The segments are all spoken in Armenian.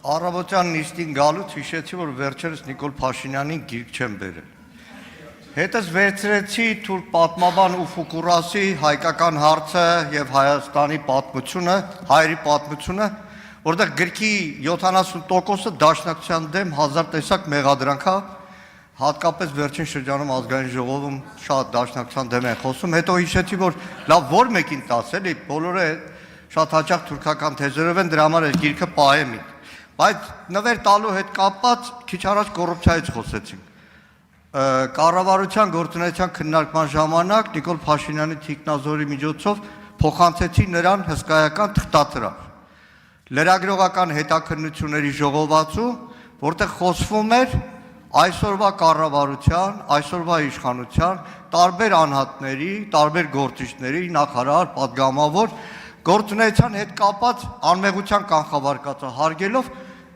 Առավոտյան նիստին գալուց հիշեցի, որ վերջերս Նիկոլ Փաշինյանին գիրք չեմ բերել։ Հետս վերցրեցի թուրք պատմաբան ու Ֆուկուրասի հայկական հարցը եւ Հայաստանի պատմությունը, հայերի պատմությունը, որտեղ գրքի 70%-ը դաշնակցության դեմ հազար տեսակ մեղադրանք է, հատկապես վերջին շրջանում ազգային ժողովում շատ դաշնակցության դեմ են խոսում, հետո հիշեցի, որ լավ որ մեկին տաս էլի, բոլորը շատ հաճախ թուրքական թեզերով են, դրա համար այս գիրքը պահեմ ինձ։ Բայց նվեր տալու հետ կապված քիչ առաջ կոռուպցիայից խոսեցինք։ Կառավարության գործունեության քննարկման ժամանակ Նիկոլ Փաշինյանի թիկնազորի միջոցով փոխանցեցի նրան հսկայական թղթադրամ։ Լրագրողական հետաքննությունների ժողովածու, որտեղ խոսվում էր այսօրվա կառավարության, այսօրվա իշխանության տարբեր անհատների, տարբեր գործիչների, նախարար, падգամավոր գործունեության հետ կապված անմեղության կանխավարկածը հարգելով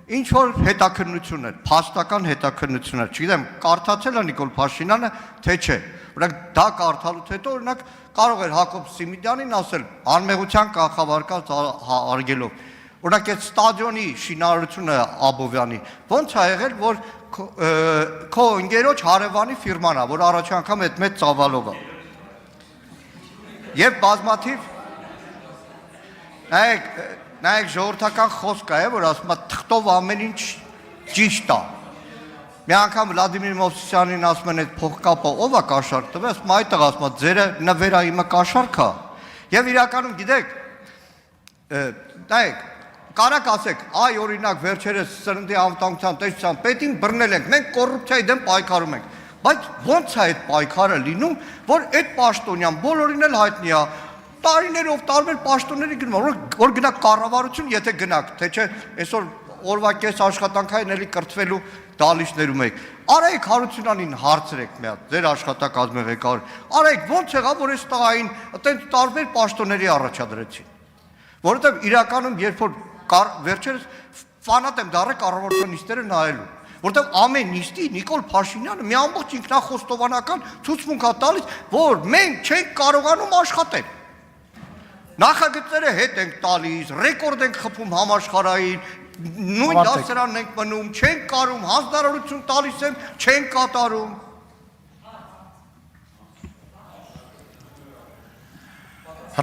ինչ որ հետաքննություններ, փաստական հետաքննություններ, չգիտեմ, կարդացել է Նիկոլ Փաշինյանը, թե չէ։ Օրինակ դա կարդալուց հետո օրինակ կարող էր Հակոբ Սիմիդյանին ասել անմեղության կանխավարկած հարգելով։ Օրինակ այդ ստադիոնի շինարարությունը Աբովյանի ո՞նց է եղել, որ քո ընկերոջ հարևանի ֆիրման է, որ առաջ անգամ այդ մեծ ծավալով է։ Եվ բազմաթիվ նայեք ժողովրդական խոսք է, որ ասում է թղթով ամեն ինչ ճիշտ է։ Մի անգամ Վլադիմիր Մովսիսյանին ասում են այդ փողկապը ով է կաշառք տվել, ասում այդտեղ ասում է ձերը նվերա իմը կաշառք է։ Եվ իրականում գիտեք, նայեք, կարակ ասեք, այ օրինակ վերջերս սննդի անվտանգության տեսության պետին բռնել ենք, մենք կոռուպցիայի դեմ պայքարում ենք։ Բայց ո՞նց է այդ պայքարը լինում, որ այդ պաշտոնյան բոլորին էլ հայտնի է, տարիներով տարբեր պաշտոնների գնում, որ գնաք կառավարություն, եթե գնաք, թե չէ այսօր օրվա կես աշխատանքային էլի կրթվելու դալիչներում եք։ Արայք Հարությունյանին հարցրեք մի հատ, ձեր աշխատակազմի ղեկավար։ Արայք ո՞նց եղավ, որ այս տղային այդպես տարբեր պաշտոնների առաջադրեցին։ Որովհետև իրականում երբ որ վերջերս ֆանատ եմ դառել կառավարության նիստերը նայելու, որովհետև ամեն նիստի Նիկոլ Փաշինյանը մի ամբողջ ինքնախոստովանական ցուցմունք է տալիս, որ մենք չենք կարողանում աշխատել։ Նախագծերը հետ ենք տալիս, ռեկորդ ենք խփում համաշխարհային, նույն դասարանն ենք մնում, չենք կարում, հանձնարարություն տալիս են, չենք կատարում։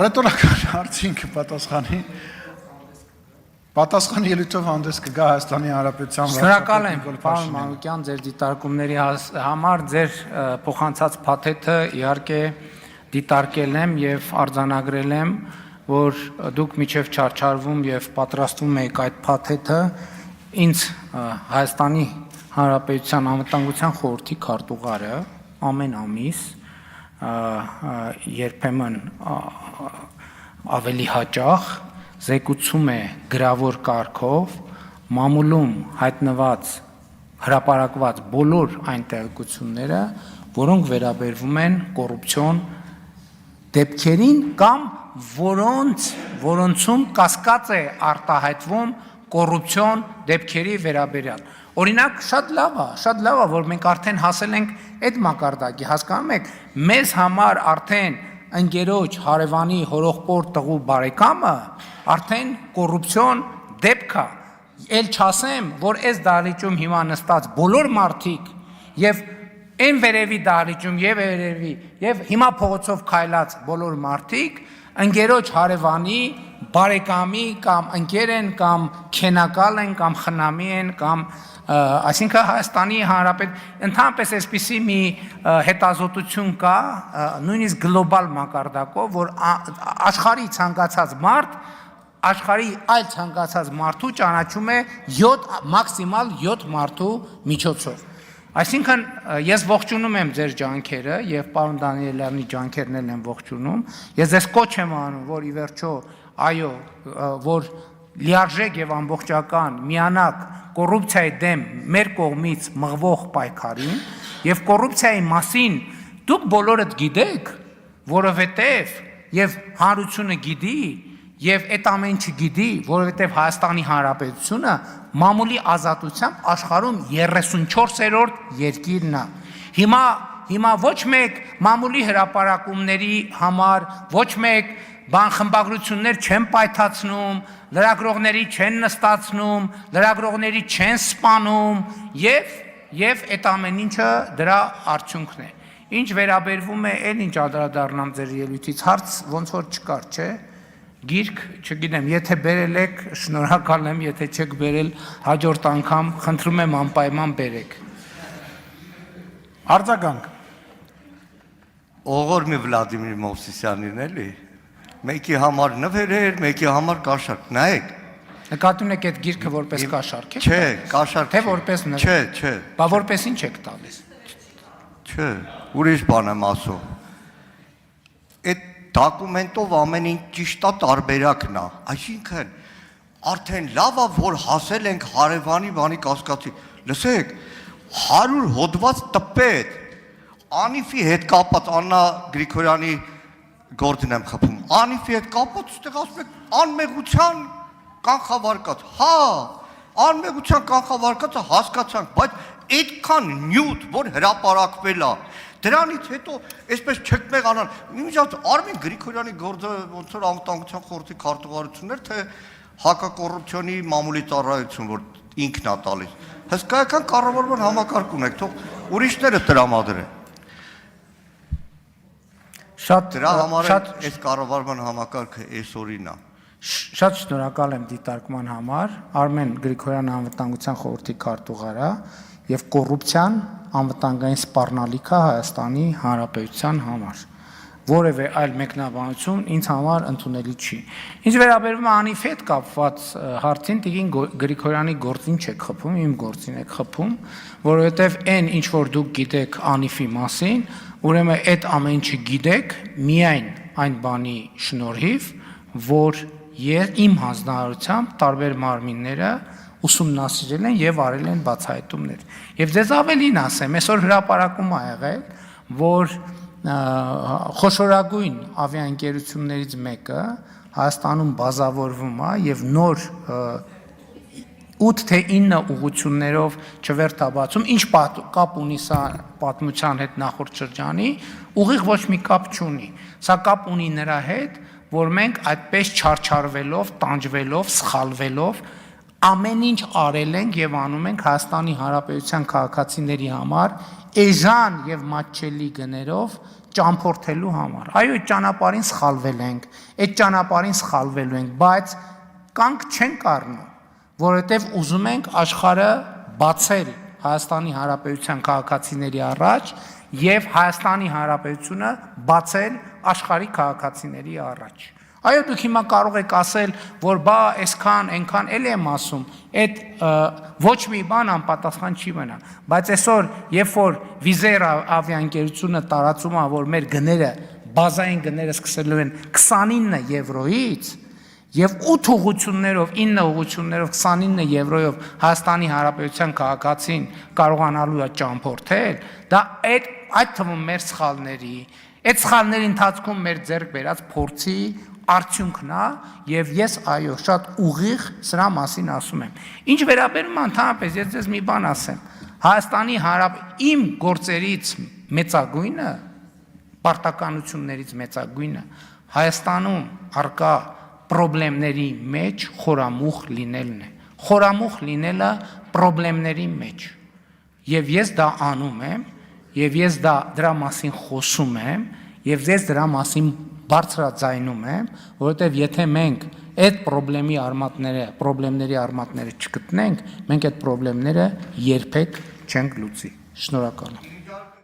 Ռետորական հարցին պատասխան ելույթով հանդես կգա Հայաստանի Հանրապետության Շնորհակալ եմ, պարոն Մանուկյան, ձեր դիտարկումների համար, ձեր փոխանցած փաթեթը իհարկե դիտարկել եմ եւ արձանագրել եմ, որ դուք միջև չարչարվում եւ պատրաստվում եք այդ փաթեթը ինձ Հայաստանի Հանրապետության անվտանգության խորհրդի քարտուղարը ամեն ամիս երբեմն ավելի հաճախ զեկուցում է գրավոր կարգով մամուլում հայտնված հրապարակված բոլոր այն տեղեկությունները, որոնք վերաբերվում են կոռուպցիոն դեպքերին կամ որոնցում կասկած է արտահայտվում կոռուպցիոն դեպքերի վերաբերյալ։ Օրինակ շատ լավ է, որ մենք արդեն հասել ենք այդ մակարդակի, հասկանում եք, մեզ համար արդեն ընկերոջ հարևանի հորողպոր տղու բարեկամը արդեն կոռուպցիոն դեպք է, էլ չասեմ, որ այս դահլիճում հիմա նստած բոլոր մարդիկ եւ այն վերևի դահլիճում եւ վերևի եւ հիմա փողոցով քայլած բոլոր մարդիկ ընկերոջ հարևանի բարեկամի կամ ընկեր են կամ քենակալ են կամ խնամի են կամ այսինքն Հայաստանի Հանրապետ ընդհանրապես այսպիսի մի հետազոտություն կա նույնիսկ գլոբալ մակարդակով, որ աշխարհի ցանկացած մարդ աշխարհի այլ ցանկացած մարդու ճանաչում է 7 մաքսիմալ 7 մարդու միջոցով։ Այսինքն ես ողջունում եմ ձեր ջանքերը եւ պարոն Դանիելյանի ջանքերն էլ եմ ողջունում։ Ես ձեզ կոչ եմ անում, որ ի վերջո այո, որ լիարժեք եւ ամբողջական միանակ կոռուպցիայի դեմ մեր կողմից մղվող պայքարին եւ կոռուպցիայի մասին դուք բոլորդ գիտեք, որովհետեւ եւ հանրությունը գիտի եւ այդ ամեն ինչը գիտի, որովհետեւ Հայաստանի Հանրապետությունը մամուլի ազատությամբ աշխարհում 34-րդ երկիրն է։ Հիմա ոչ մեկ մամուլի հրապարակումների համար, ոչ մեկ բան խմբագրություններ չեն պայթացնում, լրագրողների չեն նստացնում, լրագրողների չեն սպանում եւ այդ ամեն ինչը դրա արդյունքն է։ Ինչ վերաբերվում է այն ինչ անդրադառնամ ձեր ելույթից, հարց ոնց որ չկար, չէ՞։ Գիրք, չգիտեմ, եթե բերել եք, շնորհակալ եմ, եթե չեք բերել, հաջորդ անգամ խնդրում եմ անպայման բերեք։ Արձագանք։ Ողորմի Վլադիմիր Մովսիսյանին էլի։ Մեկի համար նվերեր, մեկի համար կաշառք։ Նայեք։ Նկատի ունեք այդ գիրքը որպես կաշառք է։ Չէ, կաշառք։ Թե որպես նվեր։ Չէ, չէ։ Բա որպես ինչ եք տալիս։ Չէ, ուրիշ բան եմ ասում։ Այդ դոկումենտով ամեն ինչ ճիշտ է, տարբերակն է։ Այսինքն արդեն լավ է, որ հասել ենք հարևանի բանի կասկածի։ Լսեք, 100 հոդված տպետ Անիֆի հետ կապած Աննա Գրիգորյանի գործին եմ խփում։ Անիֆի հետ կապած այդտեղ ասում եք անմեղության կանխավարկած։ Հա, անմեղության կանխավարկածը հասկացանք, բայց այդքան նյութ, որ հրապարակվել է, դրանից հետո այսպես չեք մեղանալ։ Իմիջիատ Արմեն Գրիգորյանի գործը ոնց որ անվտանգության խորհրդի քարտուղարություններ, թե հակակոռուպցիոնի մամուլի ծառայություն, որ ինքն է տալիս։ Հսկայական կառավարման համակարգ ունեք, թող ուրիշները տրամադրեն։ Դրա համար այս կառավարման համակարգը այսօրին է։ Շատ շնորհակալ եմ դիտարկման համար, Արմեն Գրիգորյան անվտանգության խորհրդի քարտուղարա եւ կոռուպցիան անվտանգային սպառնալիքա Հայաստանի Հանրապետության համար։ Որևէ այլ մեկնաբանություն ինձ համար ընդունելի չի։ Ինչ վերաբերում է Անիֆի հետ կապված հարցին, Տիկին Գրիգորյանի գործին չեք խփում, իմ գործին եք խփում, որովհետև այն ինչ որ դուք գիտեք Անիֆի մասին, ուրեմն այդ ամեն ինչը գիտեք միայն այն բանի շնորհիվ, որ իմ հանձնարարությամբ տարբեր մարմինները ուսումնասիրել են եւ արել են բացահայտումներ։ Եվ ձեզ ավելին ասեմ, այսօր հրապարակում ա եղել, որ խոշորագույն ավիաընկերություններից մեկը Հայաստանում բազավորվում է եւ նոր 8 թե 9 ուղղություններով չվերթաբացում, ինչ կապ ունի սա պատմության հետ նախորդ շրջանի, ուղիղ ոչ մի կապ չունի։ Սա կապ ունի նրա հետ, որ մենք այդպես չարչարվելով, տանջվելով, սխալվելով ամեն ինչ արել ենք եւ անում ենք Հայաստանի Հանրապետության քաղաքացիների համար էժան եւ մատչելի գներով ճամփորդելու համար։ Այո, այդ ճանապարհին սխալվել ենք, այդ ճանապարհին սխալվելու ենք, բայց կանք չենք առնում, որովհետեւ ուզում ենք աշխարհը բացել Հայաստանի Հանրապետության քաղաքացիների առաջ եւ Հայաստանի Հանրապետությունը բացել աշխարհի քաղաքացիների առաջ։ Այո, դուք հիմա կարող եք ասել, որ բա այսքան, այնքան էլ եմ ասում, այդ ոչ մի բան անպատասխան չի մնա, բայց այսօր, երբ որ Վիզեր ավիաընկերությունը տարածում է, որ մեր գները, բազային գները սկսելու են 29 եվրոից եւ 8 ուղղություններով, 9 ուղղություններով 29 եվրոյով Հայաստանի Հանրապետության քաղաքացին կարողանալու է ճամփորդել, դա այդ թվում մեր սխալների, այդ սխալների ընթացքում մեր ձեռք բերած փորձի արդյունքն է եւ ես այո շատ ուղիղ սրա մասին ասում եմ։ Ինչ վերաբերում է ընդհանրապես ես ձեզ մի բան ասեմ։ Հայաստանի իմ գործերից մեծագույնը, պարտականություններից մեծագույնը Հայաստանում արկա պրոբլեմների մեջ խորամուխ լինելն է։ Խորամուխ լինելը պրոբլեմների մեջ։ Եվ ես դա անում եմ, եւ ես դրա մասին խոսում եմ, եւ ես դրա մասին բարձրաձայնում եմ, որովհետև եթե մենք այդ պրոբլեմների արմատները չգտնենք, մենք այդ պրոբլեմները երբեք չենք լուծի։ Շնորհակալ եմ։